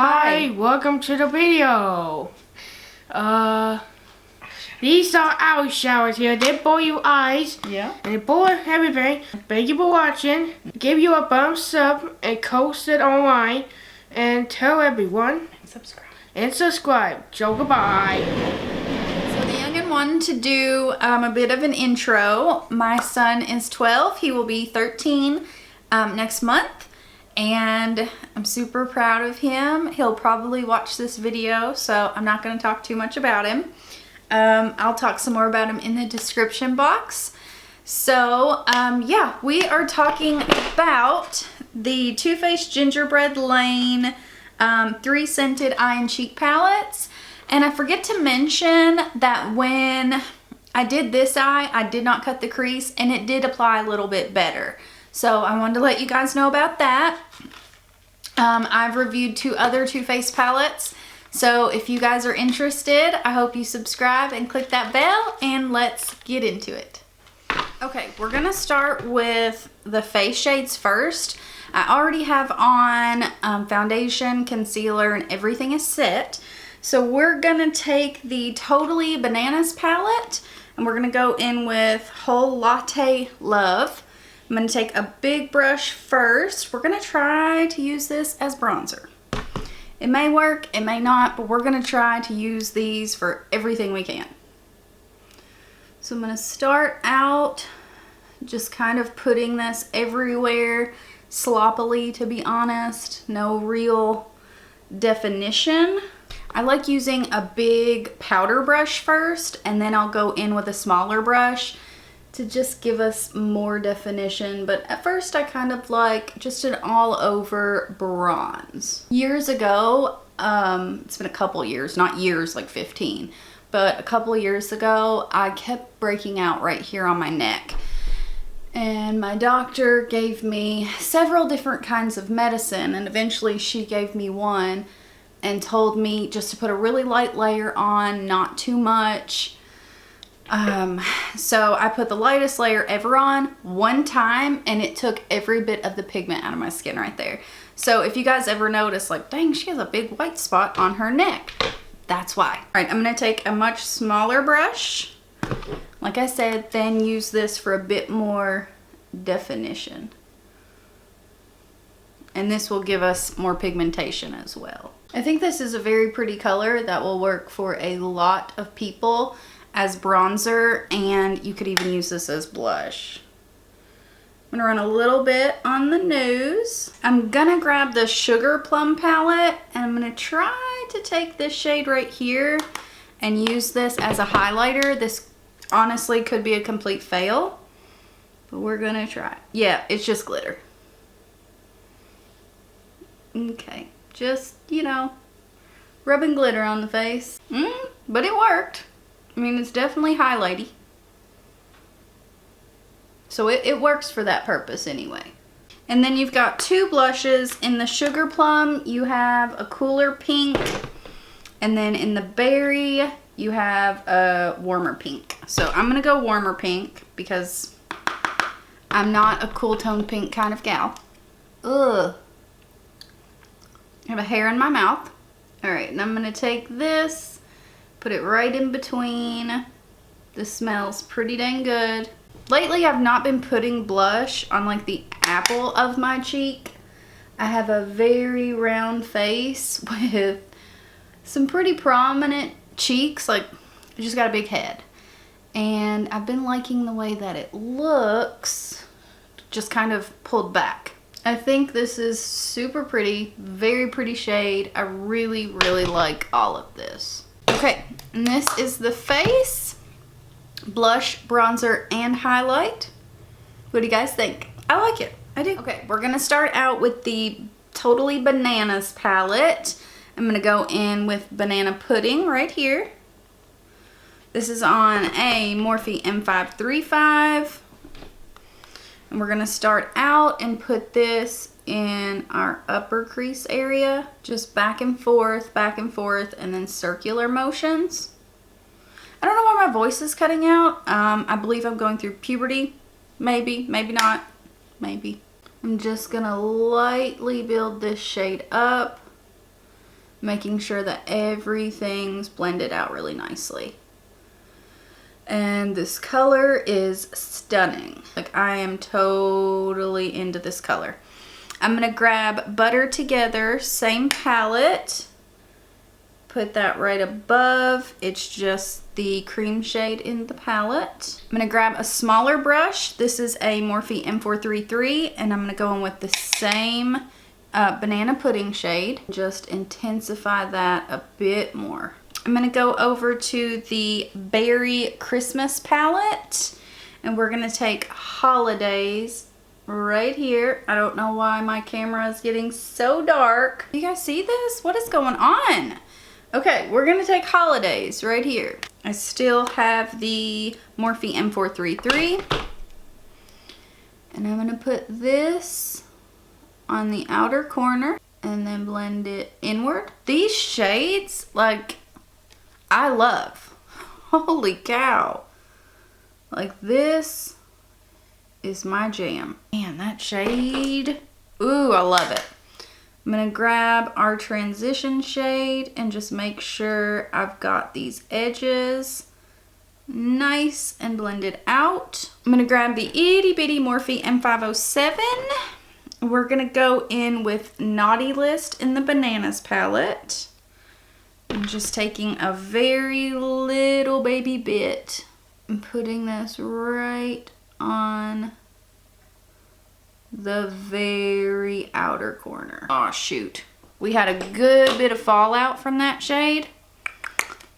Hi, welcome to the video. These are our showers here. They bore your eyes. Yeah. And they bore everything. Thank you for watching. Give you a thumbs up and post it online. And tell everyone. And subscribe. So goodbye. So the youngin wanted to do a bit of an intro. My son is 12. He will be 13 next month. And I'm super proud of him. He'll probably watch this video, so I'm not going to talk too much about him. I'll talk some more about him in the description box. So, yeah, we are talking about the Too Faced Gingerbread Lane 3 Scented Eye and Cheek Palettes. And I forget to mention that when I did this eye, I did not cut the crease, and it did apply a little bit better. So I wanted to let you guys know about that. I've reviewed 2 other Too Faced palettes. So if you guys are interested, I hope you subscribe and click that bell, and let's get into it. Okay, we're gonna start with the face shades first. I already have on foundation, concealer, and everything is set. So we're gonna take the Totally Bananas palette, and we're gonna go in with Whole Latte Love. I'm going to take a big brush first. We're going to try to use this as bronzer. It may work, it may not, but we're going to try to use these for everything we can. So I'm going to start out just kind of putting this everywhere sloppily, to be honest. No real definition. I like using a big powder brush first, and then I'll go in with a smaller brush to just give us more definition. But at first I kind of like just an all over bronze. Years ago, it's been a couple years, not years like 15, but a couple years ago, I kept breaking out right here on my neck. And my doctor gave me several different kinds of medicine, and eventually she gave me one and told me just to put a really light layer on, not too much. So I put the lightest layer ever on one time, and it took every bit of the pigment out of my skin right there. So if you guys ever notice, like, dang, she has a big white spot on her neck, that's why. All right, I'm going to take a much smaller brush, like I said, then use this for a bit more definition. And this will give us more pigmentation as well. I think this is a very pretty color that will work for a lot of people as bronzer, and you could even use this as blush. I'm gonna run a little bit on the nose. I'm gonna grab the Sugar Plum palette, and I'm gonna try to take this shade right here and use this as a highlighter. This honestly could be a complete fail, but we're gonna try. Yeah, it's just glitter. Okay, just, you know, rubbing glitter on the face. But it worked. I mean, it's definitely highlighty. So it works for that purpose anyway. And then you've got 2 blushes. In the Sugar Plum, you have a cooler pink. And then in the Berry, you have a warmer pink. So I'm going to go warmer pink because I'm not a cool tone pink kind of gal. Ugh. I have a hair in my mouth. All right, and I'm going to take this. Put it right in between. This smells pretty dang good. Lately, I've not been putting blush on like the apple of my cheek. I have a very round face with some pretty prominent cheeks. Like, I just got a big head. And I've been liking the way that it looks, just kind of pulled back. I think this is super pretty, very pretty shade. I really, really like all of this. Okay, and this is the face, blush, bronzer, and highlight. What do you guys think? I like it. I do. Okay, we're going to start out with the Totally Bananas palette. I'm going to go in with Banana Pudding right here. This is on a Morphe M535. And we're going to start out and put this in our upper crease area, just back and forth, and then circular motions. I don't know why my voice is cutting out. I believe I'm going through puberty. Maybe, maybe not, maybe. I'm just gonna lightly build this shade up making sure that everything's blended out really nicely. And this color is stunning. Like, I am totally into this color. I'm gonna grab Butter Together, same palette. Put that right above. It's just the cream shade in the palette. I'm gonna grab a smaller brush. This is a Morphe M433, and I'm gonna go in with the same banana pudding shade. Just intensify that a bit more. I'm gonna go over to the Berry Christmas palette, and we're gonna take Holidays right here. I don't know why my camera is getting so dark. You guys see this? What is going on? Okay, we're gonna take Holidays right here. I still have the Morphe M433. And I'm gonna put this on the outer corner and then blend it inward. These shades, like, I love. Holy cow. Like, this is my jam. Man, that shade. Ooh, I love it. I'm gonna grab our transition shade and just make sure I've got these edges nice and blended out. I'm gonna grab the itty bitty Morphe M507. We're gonna go in with Naughty List in the Bananas palette. I'm just taking a very little baby bit and putting this right on the very outer corner. Oh shoot, we had a good bit of fallout from that shade.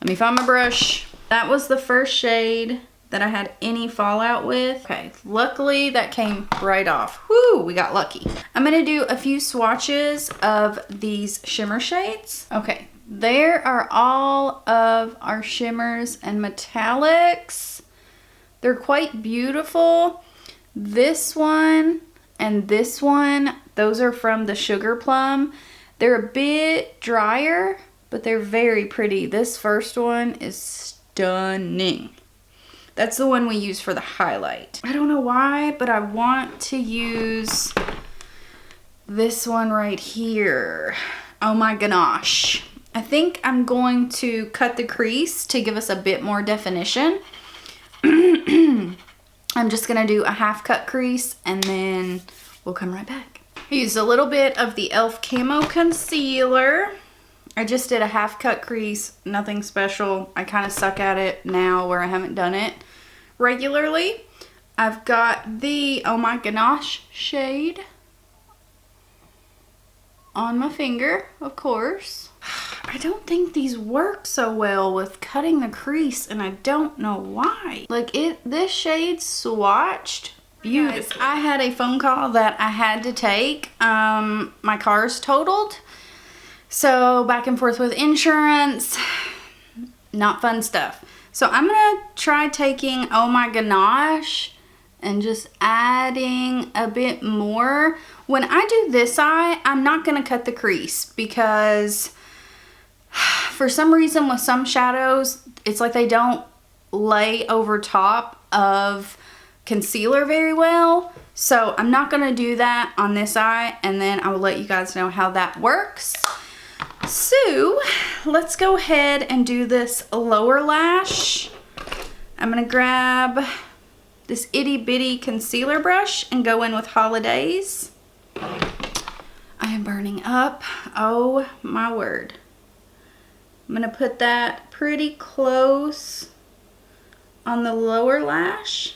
Let me find my brush. That was the first shade that I had any fallout with. Okay, luckily that came right off. Woo, we got lucky. I'm gonna do a few swatches of these shimmer shades. Okay, there are all of our shimmers and metallics. They're quite beautiful. This one and this one, those are from the Sugar Plum. They're a bit drier, but they're very pretty. This first one is stunning. That's the one we use for the highlight. I don't know why, but I want to use this one right here. Oh my gosh. I think I'm going to cut the crease to give us a bit more definition. I'm just gonna do a half cut crease and then we'll come right back. I used a little bit of the e.l.f. Camo Concealer. I just did a half cut crease, nothing special. I kind of suck at it now where I haven't done it regularly. I've got the Oh My Ganache shade on my finger, of course. I don't think these work so well with cutting the crease, and I don't know why. Like, this shade swatched beautiful. I had a phone call that I had to take. My car's totaled, so back and forth with insurance, not fun stuff. So I'm gonna try taking Oh My Ganache and just adding a bit more. When I do this eye, I'm not gonna cut the crease because for some reason with some shadows, it's like they don't lay over top of concealer very well. So I'm not gonna do that on this eye, and then I will let you guys know how that works. So let's go ahead and do this lower lash. I'm gonna grab this itty bitty concealer brush and go in with Holidays. I am burning up. Oh my word. I'm gonna put that pretty close on the lower lash.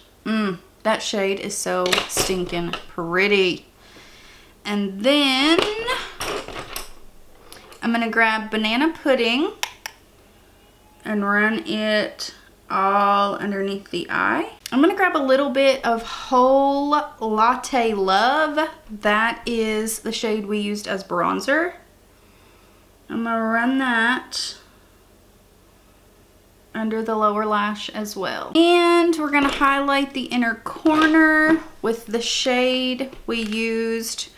That shade is so stinking pretty. And then I'm gonna grab Banana Pudding and run it all underneath the eye. I'm gonna grab a little bit of Whole Latte Love. That is the shade we used as bronzer. I'm gonna run that under the lower lash as well. And we're gonna highlight the inner corner with the shade we used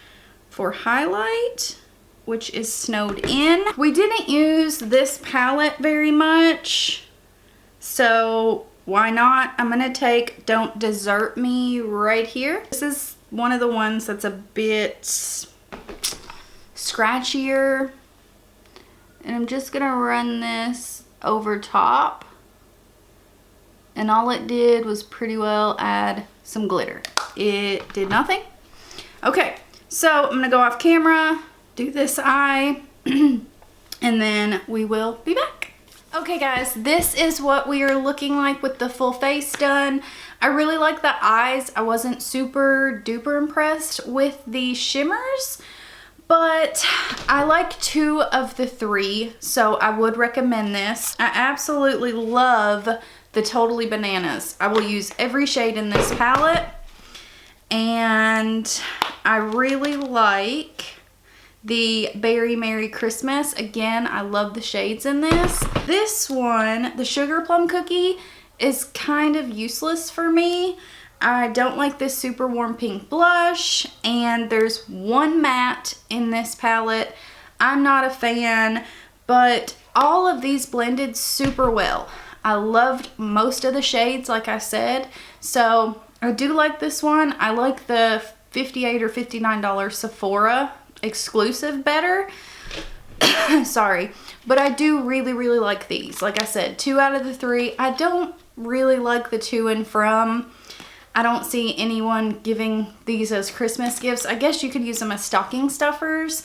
for highlight, which is Snowed In. We didn't use this palette very much, so why not? I'm gonna take Don't Desert Me right here. This is one of the ones that's a bit scratchier. And I'm just gonna run this over top. And all it did was pretty well add some glitter. It did nothing. Okay, so I'm gonna go off camera, do this eye, and then we will be back. Okay guys, this is what we are looking like with the full face done. I really like the eyes. I wasn't super duper impressed with the shimmers, but I like 2 of the 3, so I would recommend this. I absolutely love the Totally Bananas. I will use every shade in this palette, and I really like the Berry Merry Christmas. Again, I love the shades in this. This one, the Sugar Plum Cookie, is kind of useless for me. I don't like this super warm pink blush, and there's one matte in this palette. I'm not a fan, but all of these blended super well. I loved most of the shades, like I said, so I do like this one. I like the $58 or $59 Sephora exclusive better. Sorry, but I do really like these. Like I said, 2 out of the 3. I don't really like the To and From. I don't see anyone giving these as Christmas gifts. I guess you could use them as stocking stuffers,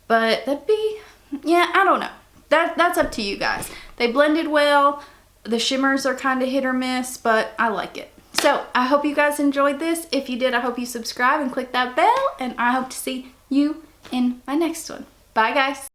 but that'd be, yeah, I don't know. That's up to you guys. They blended well. The shimmers are kind of hit or miss, but I like it. So I hope you guys enjoyed this. If you did, I hope you subscribe and click that bell, and I hope to see you in my next one. Bye guys.